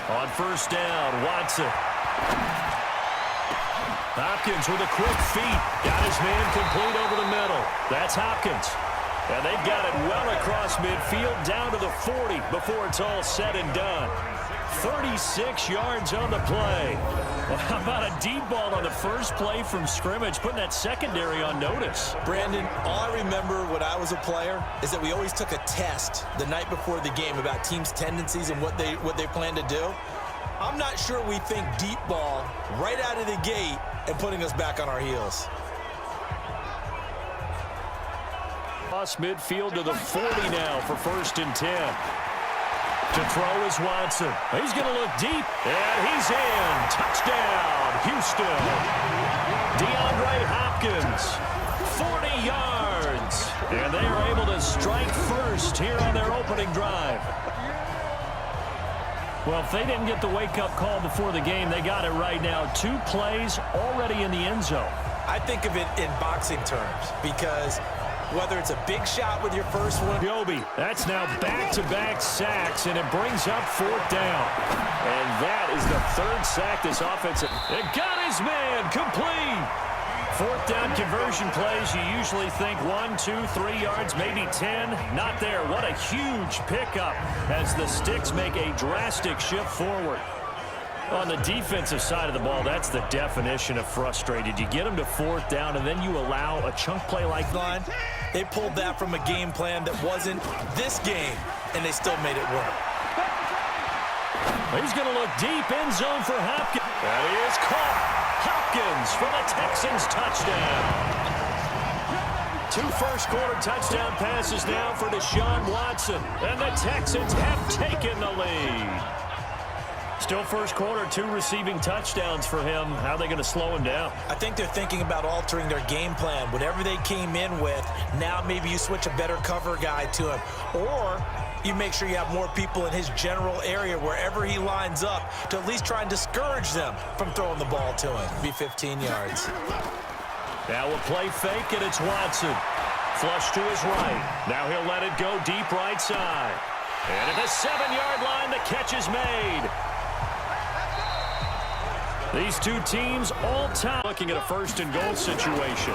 On first down, Watson. Hopkins with a quick feet. Got his man complete over the middle. That's Hopkins. And they've got it well across midfield down to the 40 before it's all said and done. 36 yards on the play. Well, how about a deep ball on the first play from scrimmage, putting that secondary on notice? Brandon, all I remember when I was a player is that we always took a test the night before the game about teams' tendencies and what they plan to do. I'm not sure we think deep ball right out of the gate and putting us back on our heels. Cross midfield to the 40 now for 1st and 10. To throw is Watson. He's going to look deep, and he's in. Touchdown, Houston. Deandre Hopkins, 40 yards. And they are able to strike first here on their opening drive. Well, if they didn't get the wake-up call before the game, they got it right now. 2 plays already in the end zone. I think of it in boxing terms because whether it's a big shot with your first one. Joby, that's now back-to-back sacks, and it brings up 4th down. And that is the 3rd sack this offensive. It got his man complete. 4th down conversion plays, you usually think 1, 2, 3 yards, maybe 10. Not there. What a huge pickup as the sticks make a drastic shift forward. On the defensive side of the ball, that's the definition of frustrated. You get them to 4th down, and then you allow a chunk play like that. They pulled that from a game plan that wasn't this game, and they still made it work. He's going to look deep, end zone for Hopkins. That is caught. Hopkins for the Texans touchdown. 2 first-quarter touchdown passes now for Deshaun Watson, and the Texans have taken the lead. Still first quarter, 2 receiving touchdowns for him. How are they going to slow him down? I think they're thinking about altering their game plan. Whatever they came in with, now maybe you switch a better cover guy to him. Or you make sure you have more people in his general area wherever he lines up to at least try and discourage them from throwing the ball to him. Be 15 yards. Now a play fake, and it's Watson. Flush to his right. Now he'll let it go deep right side. And at the 7-yard line, the catch is made. These 2 teams all time looking at a 1st and goal situation.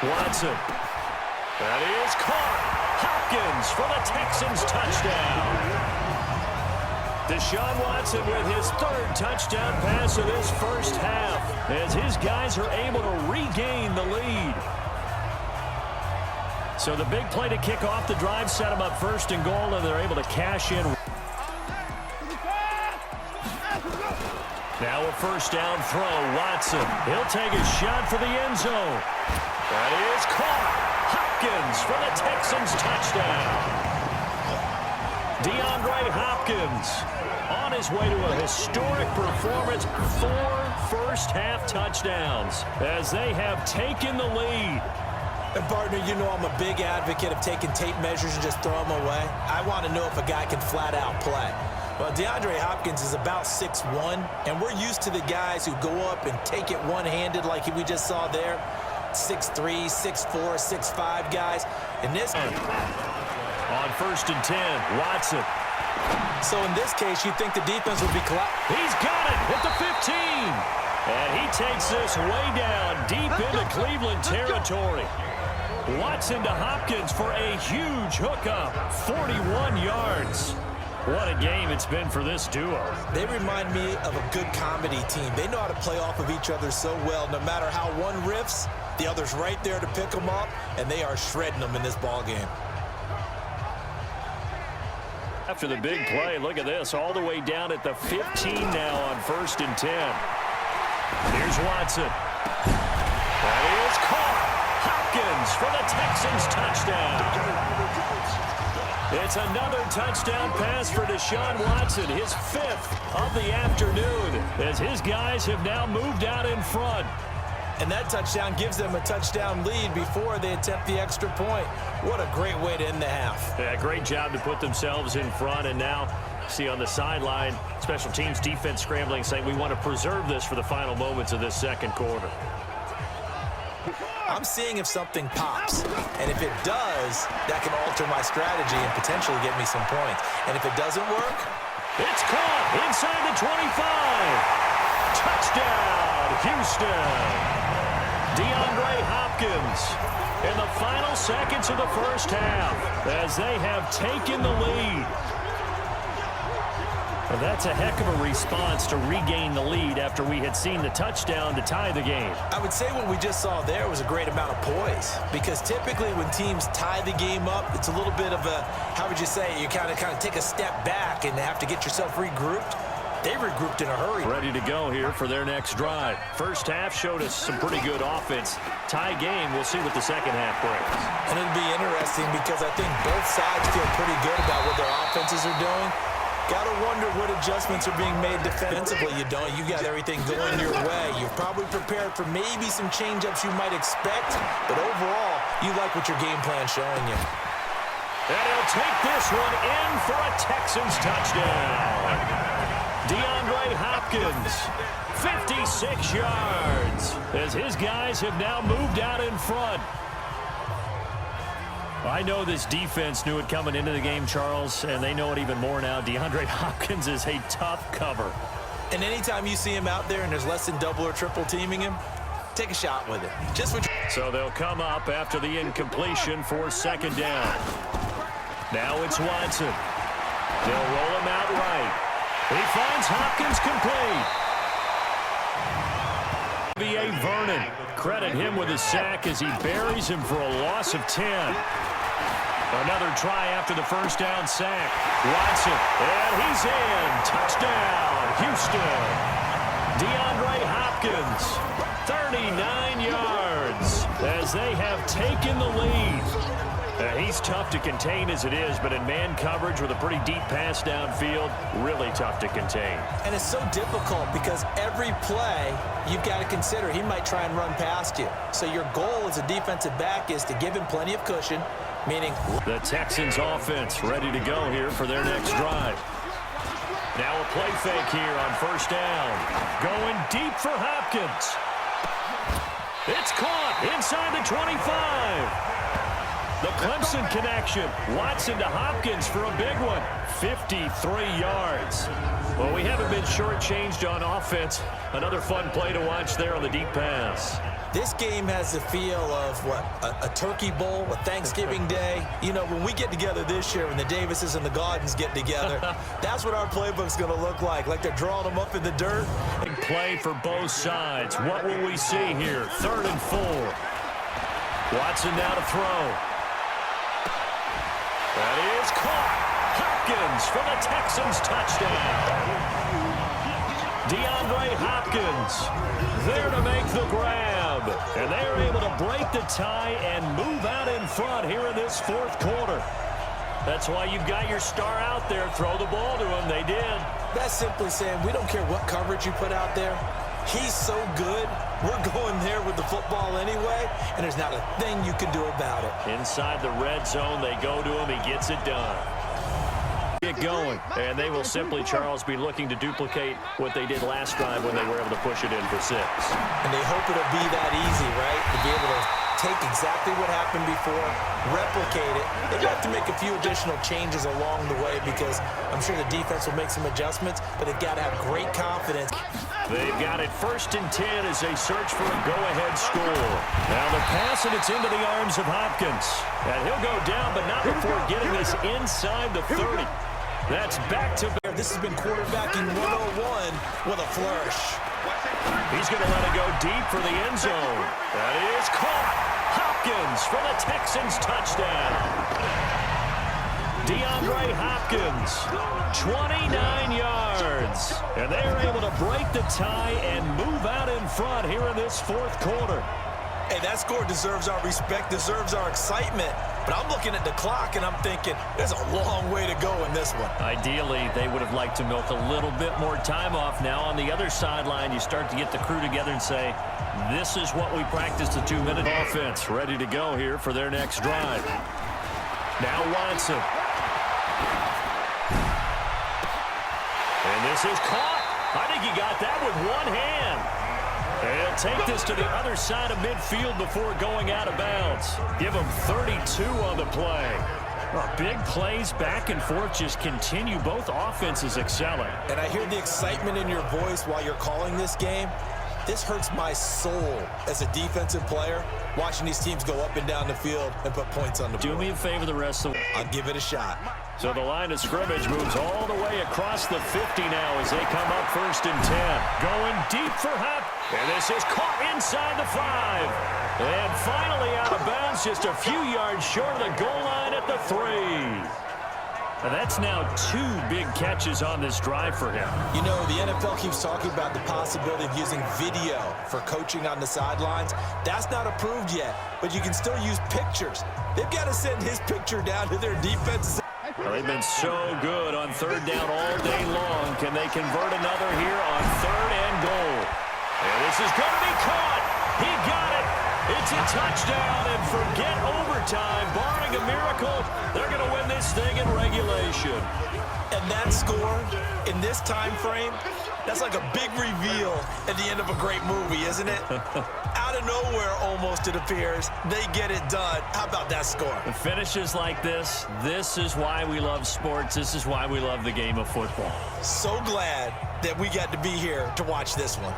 Watson. That is caught. Hopkins for the Texans touchdown. Deshaun Watson with his 3rd touchdown pass of this first half as his guys are able to regain the lead. So the big play to kick off the drive set them up 1st and goal, and they're able to cash in. Now a 1st down throw, Watson. He'll take a shot for the end zone. That is caught. Hopkins for the Texans touchdown. Deandre Hopkins on his way to a historic performance. 4 first-half touchdowns as they have taken the lead. And partner, you know I'm a big advocate of taking tape measures and just throw them away. I want to know if a guy can flat-out play. Well, Deandre Hopkins is about 6'1", and we're used to the guys who go up and take it one-handed like we just saw there. 6'3", 6'4", 6'5" guys. And this on 1st and 10, Watson. So in this case, you'd think the defense would be He's got it at the 15. And he takes this way down deep into Cleveland territory. Watson to Hopkins for a huge hookup, 41 yards. What a game it's been for this duo. They remind me of a good comedy team. They know how to play off of each other so well. No matter how one riffs, the other's right there to pick them up, and they are shredding them in this ball game. After the big play, look at this, all the way down at the 15 now on 1st and 10. Here's Watson. That is caught. Hopkins for the Texans touchdown. It's another touchdown pass for Deshaun Watson, his 5th of the afternoon, as his guys have now moved out in front. And that touchdown gives them a touchdown lead before they attempt the extra point. What a great way to end the half. Yeah, great job to put themselves in front, and now see on the sideline, special teams defense scrambling, saying we want to preserve this for the final moments of this 2nd quarter. I'm seeing if something pops. And if it does, that can alter my strategy and potentially get me some points. And if it doesn't work, it's caught inside the 25. Touchdown, Houston. Deandre Hopkins in the final seconds of the first half as they have taken the lead. Well, that's a heck of a response to regain the lead after we had seen the touchdown to tie the game. I would say what we just saw there was a great amount of poise, because typically when teams tie the game up, it's a little bit of a, how would you say, you kind of take a step back and have to get yourself regrouped. They regrouped in a hurry. Ready to go here for their next drive. First half showed us some pretty good offense. Tie game, we'll see what the second half brings. And it'll be interesting because I think both sides feel pretty good about what their offenses are doing. Got to wonder what adjustments are being made defensively. You don't. You got everything going your way. You've probably prepared for maybe some change-ups you might expect, but overall, you like what your game plan's showing you. And he'll take this one in for a Texans touchdown. Deandre Hopkins, 56 yards, as his guys have now moved out in front. I know this defense knew it coming into the game, Charles, and they know it even more now. Deandre Hopkins is a tough cover. And anytime you see him out there and there's less than double or triple teaming him, take a shot with it. Just what. So they'll come up after the incompletion for second down. Now it's Watson. They'll roll him out right. He finds Hopkins complete. B.A. Vernon, credit him with a sack as he buries him for a loss of 10. Another try after the first down sack. Watson, and he's in. Touchdown, Houston. Deandre Hopkins, 39 yards as they have taken the lead. He's tough to contain as it is, but in man coverage with a pretty deep pass downfield, really tough to contain. And it's so difficult because every play you've got to consider he might try and run past you. So your goal as a defensive back is to give him plenty of cushion, meaning the Texans offense ready to go here for their next drive. Now a play fake here on first down. Going deep for Hopkins. It's caught inside the 25. The Clemson connection. Watson to Hopkins for a big one. 53 yards. Well, we haven't been shortchanged on offense. Another fun play to watch there on the deep pass. This game has the feel of, what, a turkey bowl, a Thanksgiving day. You know, when we get together this year, when the Davises and the Gardens get together, that's what our playbook's going to look like they're drawing them up in the dirt. Big play for both sides. What will we see here? 3rd and 4. Watson now to throw. That is caught. Hopkins for the Texans touchdown. Deandre Hopkins there to make the grab. And they're able to break the tie and move out in front here in this fourth quarter. That's why you've got your star out there. Throw the ball to him. They did. That's simply saying we don't care what coverage you put out there. He's so good. We're going there with the football anyway, and there's not a thing you can do about it. Inside the red zone, they go to him. He gets it done. Get going, and they will simply, Charles, be looking to duplicate what they did last drive when they were able to push it in for 6. And they hope it'll be that easy, right? To be able to take exactly what happened before, replicate it. They have to make a few additional changes along the way because I'm sure the defense will make some adjustments, but they've got to have great confidence. They've got it 1st and 10 as they search for a go-ahead score. Now the pass, and it's into the arms of Hopkins. And he'll go down, but not before getting this inside the 30. That's back to back. This has been quarterbacking 101 with a flourish. He's going to let it go deep for the end zone. That is caught. Hopkins for the Texans touchdown. Deandre Hopkins, 29 yards. And they are able to break the tie and move out in front here in this fourth quarter. Hey, that score deserves our respect, deserves our excitement. But I'm looking at the clock, and I'm thinking, there's a long way to go in this one. Ideally, they would have liked to milk a little bit more time off. Now on the other sideline, you start to get the crew together and say, this is what we practiced the 2-minute offense. Ready to go here for their next drive. Now Watson. And this is caught. I think he got that with one hand. He'll take this to the other side of midfield before going out of bounds. Give him 32 on the play. Well, big plays back and forth just continue. Both offenses excelling. And I hear the excitement in your voice while you're calling this game. This hurts my soul as a defensive player, watching these teams go up and down the field and put points on the board. Do me a favor the rest of the way. I'll give it a shot. So the line of scrimmage moves all the way across the 50 now as they come up 1st and 10. Going deep for Hop. And this is caught inside the 5. And finally out of bounds, just a few yards short of the goal line at the 3. And that's now 2 big catches on this drive for him. You know, the NFL keeps talking about the possibility of using video for coaching on the sidelines. That's not approved yet, but you can still use pictures. They've got to send his picture down to their defense. Well, they've been so good on 3rd down all day long. Can they convert another here on 3rd and goal? And this is going to be caught. He got it. It's a touchdown, and forget overtime. Barring a miracle, they're going to win this thing in regulation. And that score in this time frame, that's like a big reveal at the end of a great movie, isn't it? Out of nowhere, almost, it appears, they get it done. How about that score? The finishes like this is why we love sports. This is why we love the game of football. So glad that we got to be here to watch this one.